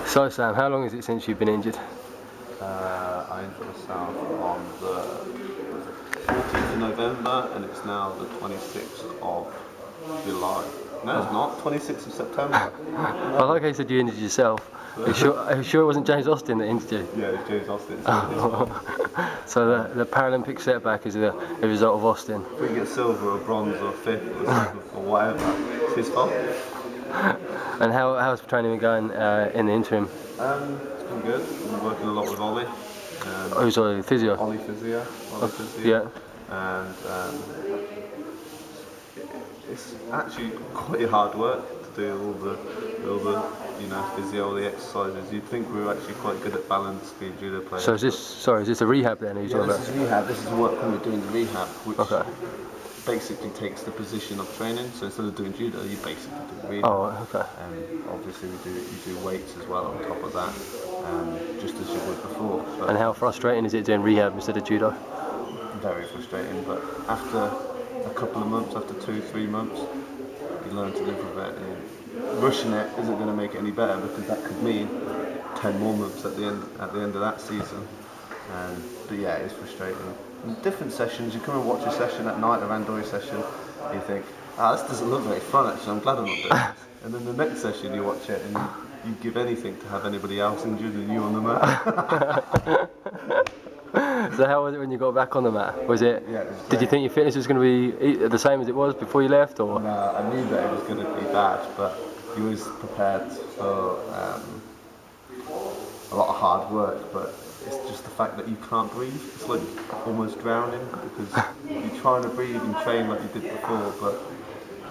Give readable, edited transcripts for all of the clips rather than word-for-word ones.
So Sam, how long is it since you've been injured? I injured myself on the 14th of November and it's now the 26th of July. No, it's not. 26th of September. I like how you said you injured yourself. Are you sure it wasn't James Austin that injured you? Yeah, it's James Austin. So the Paralympic setback is a result of Austin. If we get silver or bronze or fifth or seventh or whatever, it's his fault. And how's training been going in the interim? It's been good. Been working a lot with Ollie. Who's Ollie? Physio? Ollie Physio. Yeah. And it's actually quite hard work to do all the physio, all the exercises. You'd think we were actually quite good at balance being judo players. So is this a rehab then? This is rehab. This is work when we're doing the rehab, which basically takes the position of training. So instead of doing judo, you basically do rehab. Oh, okay. Obviously you do weights as well on top of that, just as you would before. And how frustrating is it doing rehab instead of judo? Very frustrating, but after a couple of months, after 2-3 months, you learn to live with it. And rushing it isn't going to make it any better because that could mean 10 more months at the end of that season. But yeah, it's frustrating. In different sessions, you come and watch a session at night, a randori session, and you think, this doesn't look very fun actually, I'm glad I'm not doing this. And then the next session you watch it and you give anything to have anybody else injured than you on the mat. So how was it when you got back on the mat? Was it? Yeah, it was did you think your fitness was going to be the same as it was before you left, or? No, I knew that it was going to be bad, but you was prepared for a lot of hard work. But it's just the fact that you can't breathe. It's like almost drowning because you're trying to breathe and train like you did before, but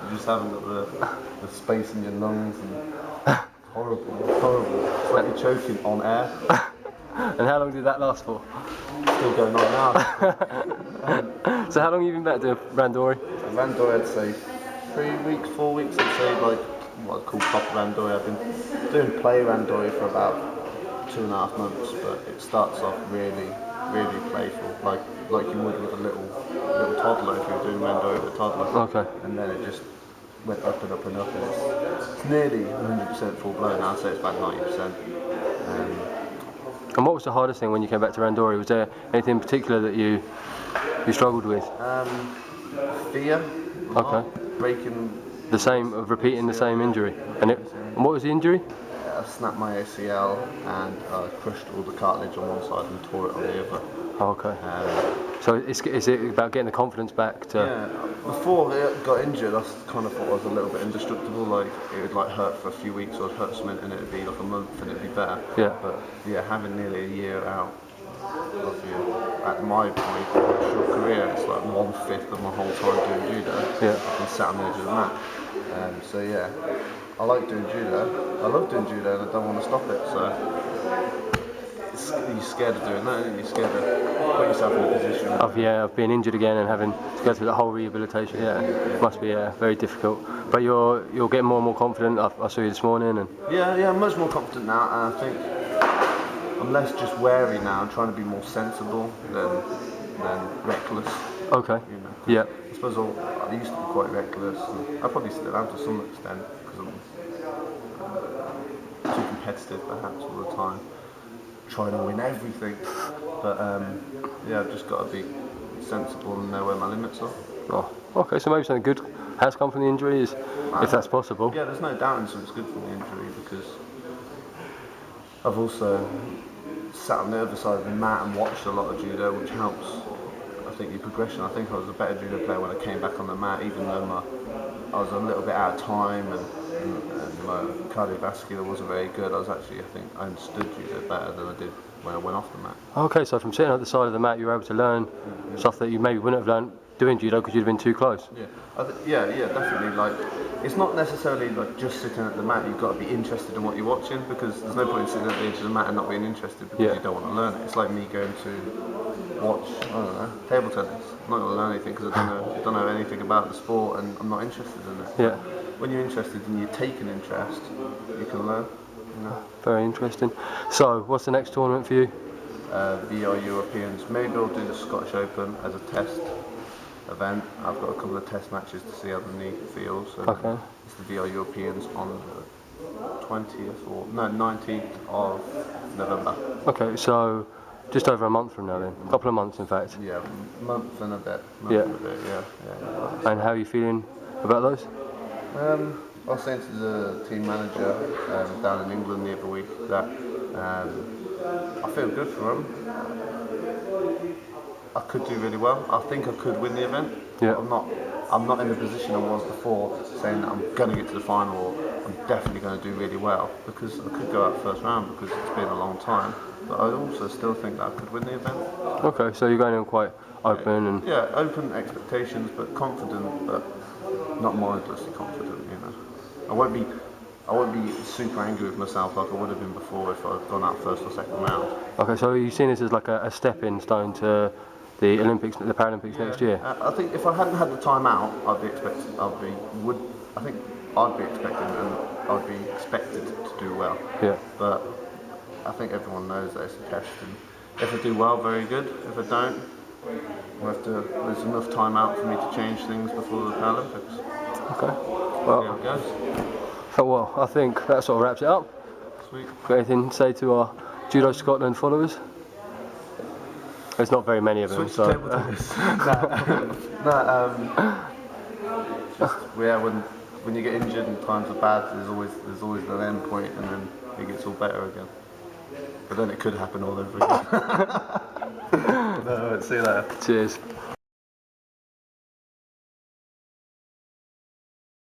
you just haven't got the space in your lungs, and it's horrible. It's horrible. It's like you're choking on air. And how long did that last for? Still going on now. So how long have you been back doing randori? Randori, I'd say 3 weeks, 4 weeks. I'd say like what I'd call proper randori. I've been doing play randori for about 2.5 months, but it starts off really, really playful, like you would with a little toddler if you were doing randori with a toddler. Okay. And then it just went up and up and up, and it's nearly 100% full blown now. So it's about 90%. And what was the hardest thing when you came back to randori? Was there anything in particular that you struggled with? Fear. Okay. Breaking. Repeating the same injury. And what was the injury? I snapped my ACL and I crushed all the cartilage on one side and tore it on the other. Okay. So is it about getting the confidence back to? Yeah. Before I got injured, I kind of thought I was a little bit indestructible. Like it would like hurt for a few weeks, or I'd hurt something, and it'd be like a month, and it'd be better. Yeah. But yeah, having nearly a year out of at my point, short career, it's like 1/5 of my whole time doing judo. Yeah. I've been sat on the edge of the mat. So yeah, I like doing judo. I love doing judo, and I don't want to stop it. So. You're scared of doing that, aren't you? You're scared to put yourself in a position of being injured again and having to go through the whole rehabilitation. Yeah, it must be very difficult. But you're getting more and more confident. I saw you this morning, and yeah, I'm much more confident now, and I think I'm less just wary now. I'm trying to be more sensible than reckless. Okay. Yeah. I suppose I used to be quite reckless. And I probably still am to some extent because I'm too competitive, perhaps, all the time. Trying to win everything, but I've just got to be sensible and know where my limits are. Oh, okay, so maybe something good has come from the injury, if that's possible. Yeah, there's no doubt it's good from the injury because I've also sat on the other side of the mat and watched a lot of judo, which helps. I think your progression. I think I was a better judo player when I came back on the mat, even though I was a little bit out of time and my cardiovascular wasn't very good. I think I understood judo better than I did when I went off the mat. Okay, so from sitting at the side of the mat, you were able to learn stuff that you maybe wouldn't have learned doing judo because you'd have been too close. Yeah, definitely. Like, it's not necessarily like just sitting at the mat. You've got to be interested in what you're watching because there's no point in sitting at the edge of the mat and not being interested because you don't want to learn it. It's like me going to watch, I don't know, table tennis. I'm not going to learn anything because I don't know anything about the sport and I'm not interested in it. Yeah. When you're interested and you take an interest, you can learn. Very interesting. So, what's the next tournament for you? VI Europeans. Maybe I'll do the Scottish Open as a test event. I've got a couple of test matches to see how the knee feels. So okay. It's the VI Europeans on the 20th or no 19th of November. Okay, so just over a month from now then. A couple of months, in fact. Yeah, month and a bit. Yeah. Yeah. And how are you feeling about those? I was saying to the team manager down in England the other week that I feel good for them. I could do really well. I think I could win the event. Yeah. I'm not in the position I was before, saying that I'm going to get to the final or I'm definitely going to do really well, because I could go out first round because it's been a long time. But I also still think that I could win the event. Okay, so you're going in quite open and open expectations, but confident, but not mindlessly confident. You know, I won't be super angry with myself like I would have been before if I'd gone out first or second round. Okay, so are you seeing this as like a stepping stone to the Olympics, the Paralympics next year? I think if I hadn't had the time out, I'd be expecting and I'd be expected to do well. Yeah. But I think everyone knows that it's a test, and if I do well, very good. If I don't, there's enough time out for me to change things before the Paralympics. Okay. See Well, how it goes. oh, well, I think that sort of wraps it up. Sweet. Got anything to say to our Judo Scotland followers? There's not very many of them, Switch so. the table tennis. When you get injured and times are bad, there's always an end point, and then it gets all better again. But then it could happen all over again. No, see you later. Cheers.